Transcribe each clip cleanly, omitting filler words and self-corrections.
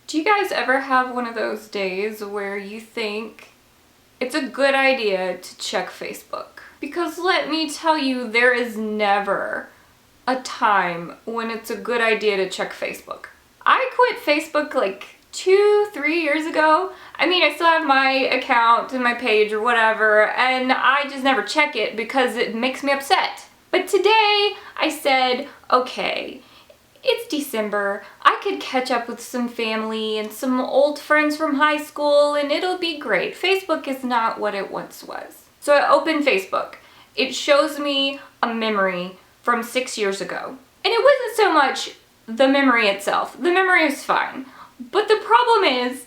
Do you guys ever have one of those days where you think it's a good idea to check Facebook? Because let me tell you, there is never a time when it's a good idea to check Facebook. I quit Facebook like 2-3 years ago. I mean, I still have my account and my page or whatever, and I just never check it because it makes me upset. But today I said, okay, it's December, I could catch up with some family and some old friends from high school and it'll be great. Facebook is not what it once was. So I opened Facebook. It shows me a memory from 6 years ago. And it wasn't so much the memory itself. The memory is fine. But the problem is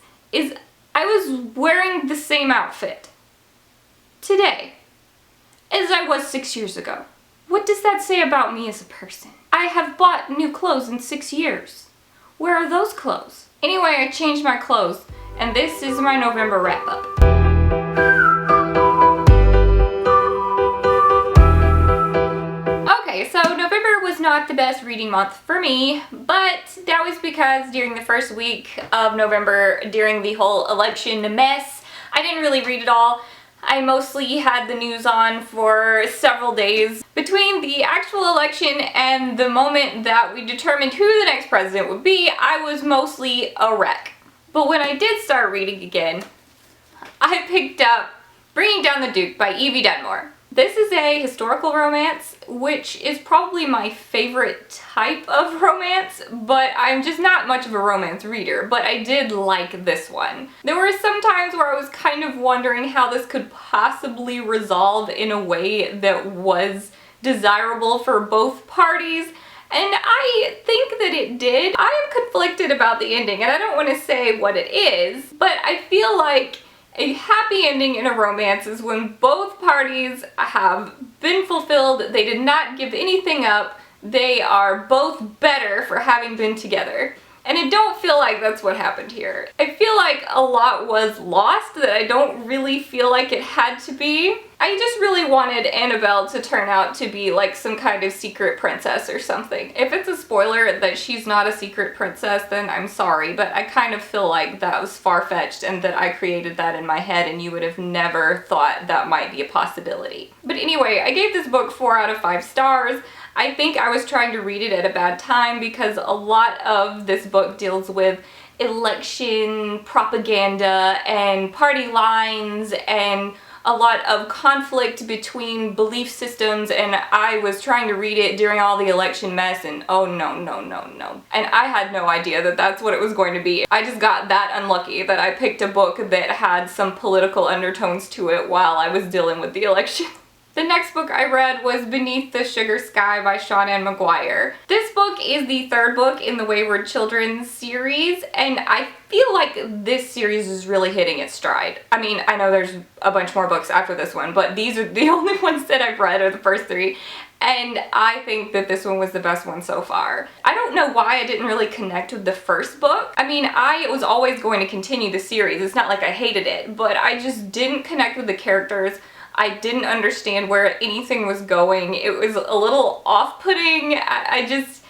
I was wearing the same outfit today as I was 6 years ago. What does that say about me as a person? I have bought new clothes in 6 years. Where are those clothes? Anyway, I changed my clothes, and this is my November wrap-up. Okay, so November was not the best reading month for me, but that was because during the first week of November, during the whole election mess, I didn't really read it all. I mostly had the news on for several days. Between the actual election and the moment that we determined who the next president would be, I was mostly a wreck. But when I did start reading again, I picked up Bringing Down the Duke by Evie Dunmore. This is a historical romance, which is probably my favorite type of romance, but I'm just not much of a romance reader, but I did like this one. There were some times where I was kind of wondering how this could possibly resolve in a way that was desirable for both parties, and I think that it did. I am conflicted about the ending, and I don't want to say what it is, but I feel like a happy ending in a romance is when both parties have been fulfilled, they did not give anything up, they are both better for having been together. And I don't feel like that's what happened here. I feel like a lot was lost that I don't really feel like it had to be. I just really wanted Annabelle to turn out to be like some kind of secret princess or something. If it's a spoiler that she's not a secret princess, then I'm sorry, but I kind of feel like that was far-fetched and that I created that in my head and you would have never thought that might be a possibility. But anyway, I gave this book 4 out of 5 stars. I think I was trying to read it at a bad time because a lot of this book deals with election propaganda and party lines and a lot of conflict between belief systems, and I was trying to read it during all the election mess and oh no. And I had no idea that that's what it was going to be. I just got that unlucky that I picked a book that had some political undertones to it while I was dealing with the election. The next book I read was Beneath the Sugar Sky by Sean Ann McGuire. This book is the 3rd book in the Wayward Children series, and I feel like this series is really hitting its stride. I mean, I know there's a bunch more books after this one, but these are the only ones that I've read are the first 3. And I think that this one was the best one so far. I don't know why I didn't really connect with the first book. I mean, I was always going to continue the series. It's not like I hated it, but I just didn't connect with the characters. I didn't understand where anything was going. It was a little off-putting.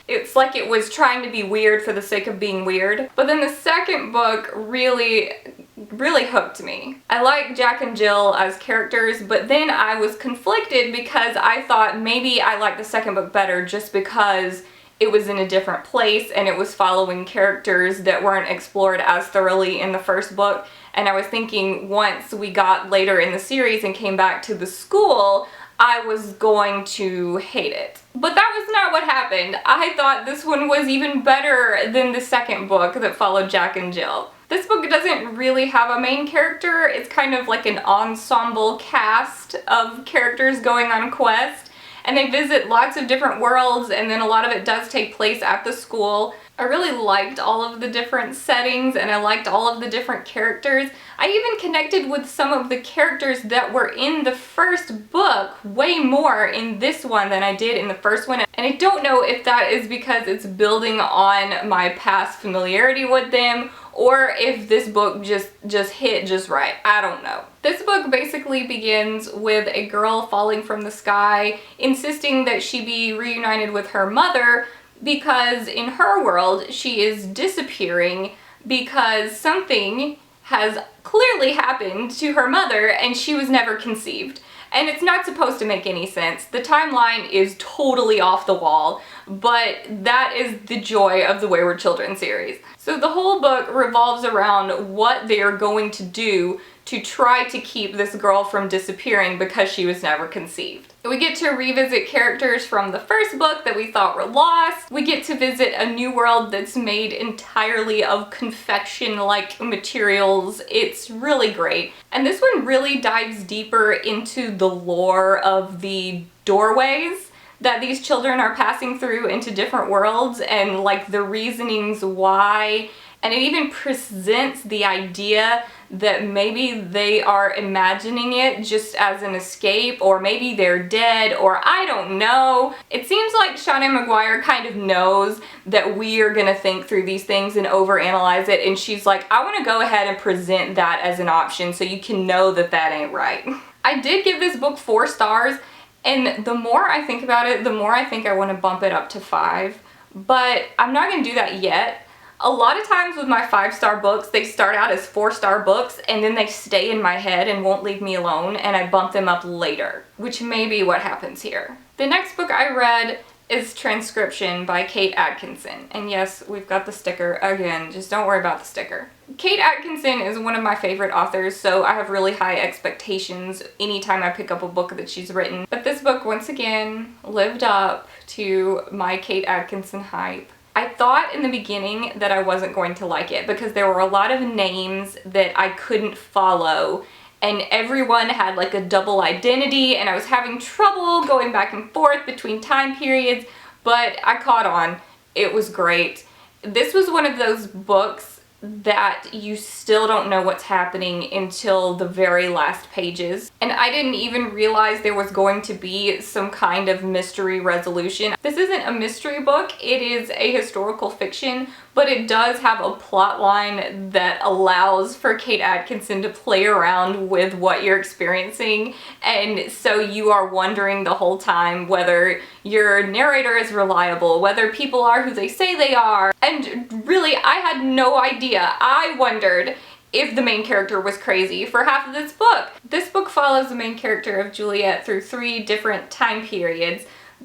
It's like it was trying to be weird for the sake of being weird. But then the second book really hooked me. I like Jack and Jill as characters, but then I was conflicted because I thought maybe I liked the second book better just because it was in a different place and it was following characters that weren't explored as thoroughly in the first book. And I was thinking once we got later in the series and came back to the school, I was going to hate it. But that was not what happened. I thought this one was even better than the second book that followed Jack and Jill. This book doesn't really have a main character. It's kind of like an ensemble cast of characters going on a quest. And they visit lots of different worlds, and then a lot of it does take place at the school. I really liked all of the different settings, and I liked all of the different characters. I even connected with some of the characters that were in the first book way more in this one than I did in the first one. And I don't know if that is because it's building on my past familiarity with them, or if this book just hit just right. I don't know. This book basically begins with a girl falling from the sky, insisting that she be reunited with her mother because in her world she is disappearing because something has clearly happened to her mother and she was never conceived. And it's not supposed to make any sense. The timeline is totally off the wall, but that is the joy of the Wayward Children series. So the whole book revolves around what they are going to do to try to keep this girl from disappearing because she was never conceived. We get to revisit characters from the first book that we thought were lost. We get to visit a new world that's made entirely of confection-like materials. It's really great. And this one really dives deeper into the lore of the doorways that these children are passing through into different worlds and like the reasonings why. And it even presents the idea that maybe they are imagining it just as an escape, or maybe they're dead, or I don't know. It seems like Shauna Maguire kind of knows that we are gonna think through these things and overanalyze it, and she's like, I wanna go ahead and present that as an option so you can know that that ain't right. I did give this book 4 stars, and the more I think about it, the more I think I wanna bump it up to 5, but I'm not gonna do that yet. A lot of times with my 5-star books, they start out as 4-star books and then they stay in my head and won't leave me alone, and I bump them up later, which may be what happens here. The next book I read is Transcription by Kate Atkinson. And yes, we've got the sticker again, just don't worry about the sticker. Kate Atkinson is one of my favorite authors, so I have really high expectations anytime I pick up a book that she's written. But this book, once again, lived up to my Kate Atkinson hype. I thought in the beginning that I wasn't going to like it because there were a lot of names that I couldn't follow, and everyone had like a double identity, and I was having trouble going back and forth between time periods, but I caught on. It was great. This was one of those books that you still don't know what's happening until the very last pages. And I didn't even realize there was going to be some kind of mystery resolution. This isn't a mystery book, it is a historical fiction, but it does have a plot line that allows for Kate Atkinson to play around with what you're experiencing, and so you are wondering the whole time whether your narrator is reliable, whether people are who they say they are, and really I had no idea. I wondered if the main character was crazy for half of this book. This book follows the main character of Juliet through 3 different time periods.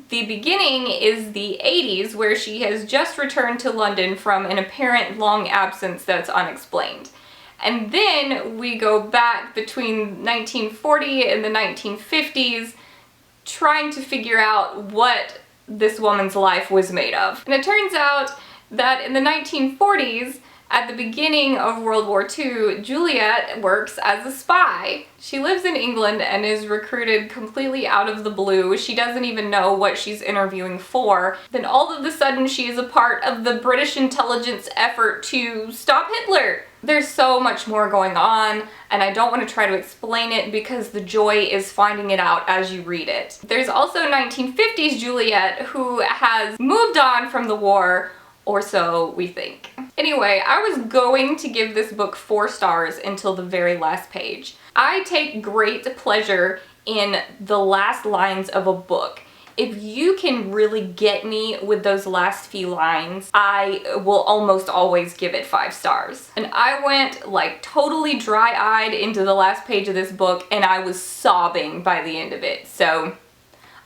The beginning is the 80s, where she has just returned to London from an apparent long absence that's unexplained. And then we go back between 1940 and the 1950s, trying to figure out what this woman's life was made of. And it turns out that in the 1940s, at the beginning of World War II, Juliet works as a spy. She lives in England and is recruited completely out of the blue. She doesn't even know what she's interviewing for. Then all of a sudden she is a part of the British intelligence effort to stop Hitler. There's so much more going on, and I don't want to try to explain it because the joy is finding it out as you read it. There's also 1950s Juliet, who has moved on from the war, or so we think. Anyway, I was going to give this book 4 stars until the very last page. I take great pleasure in the last lines of a book. If you can really get me with those last few lines, I will almost always give it 5 stars. And I went like totally dry-eyed into the last page of this book, and I was sobbing by the end of it. So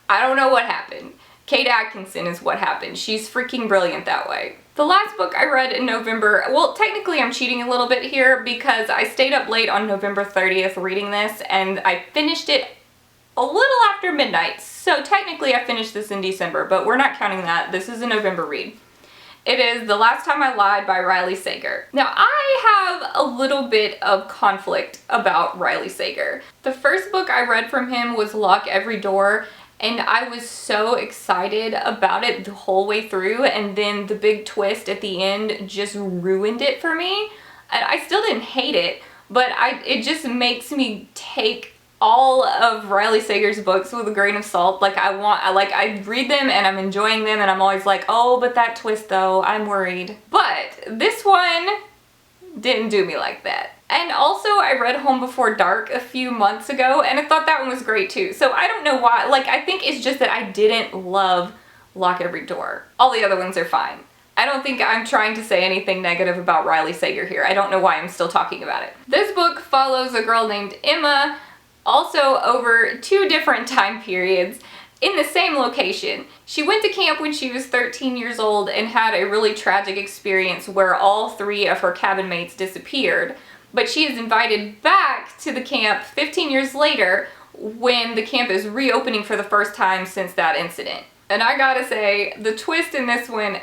I don't know what happened. Kate Atkinson is what happened. She's freaking brilliant that way. The last book I read in November, well, technically I'm cheating a little bit here because I stayed up late on November 30th reading this, and I finished it a little after midnight. So technically I finished this in December, but we're not counting that. This is a November read. It is The Last Time I Lied by Riley Sager. Now, I have a little bit of conflict about Riley Sager. The first book I read from him was Lock Every Door, and I was so excited about it the whole way through, and then the big twist at the end just ruined it for me. And I still didn't hate it, but it just makes me take all of Riley Sager's books with a grain of salt. Like I read them and I'm enjoying them, and I'm always like, oh, but that twist though, I'm worried. But this one didn't do me like that. And also I read Home Before Dark a few months ago, and I thought that one was great too. So I don't know why, like I think it's just that I didn't love Lock Every Door. All the other ones are fine. I don't think I'm trying to say anything negative about Riley Sager here. I don't know why I'm still talking about it. This book follows a girl named Emma, also over 2 different time periods, in the same location. She went to camp when she was 13 years old and had a really tragic experience where all 3 of her cabin mates disappeared. But she is invited back to the camp 15 years later when the camp is reopening for the first time since that incident. And I gotta say, the twist in this one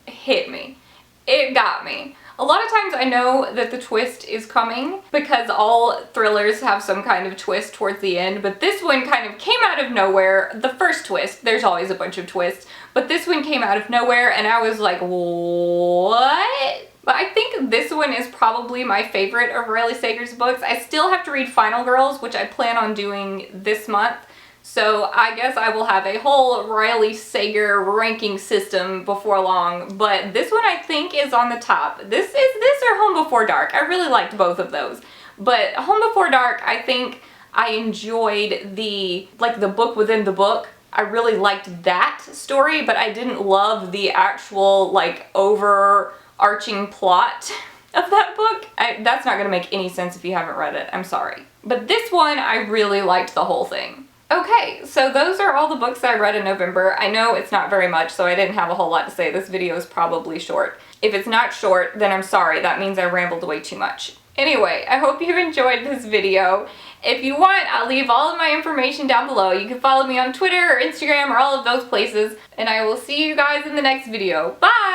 hit me. It got me. A lot of times I know that the twist is coming because all thrillers have some kind of twist towards the end, but this one kind of came out of nowhere. The first twist, there's always a bunch of twists, but this one came out of nowhere and I was like, what? But I think this one is probably my favorite of Riley Sager's books. I still have to read Final Girls, which I plan on doing this month. So I guess I will have a whole Riley Sager ranking system before long, but this one I think is on the top. This or Home Before Dark. I really liked both of those. But Home Before Dark, I think I enjoyed the book within the book. I really liked that story, but I didn't love the actual overarching plot of that book. That's not gonna make any sense if you haven't read it. I'm sorry. But this one, I really liked the whole thing. Okay, so those are all the books I read in November. I know it's not very much, so I didn't have a whole lot to say. This video is probably short. If it's not short, then I'm sorry. That means I rambled way too much. Anyway, I hope you enjoyed this video. If you want, I'll leave all of my information down below. You can follow me on Twitter or Instagram or all of those places, and I will see you guys in the next video. Bye!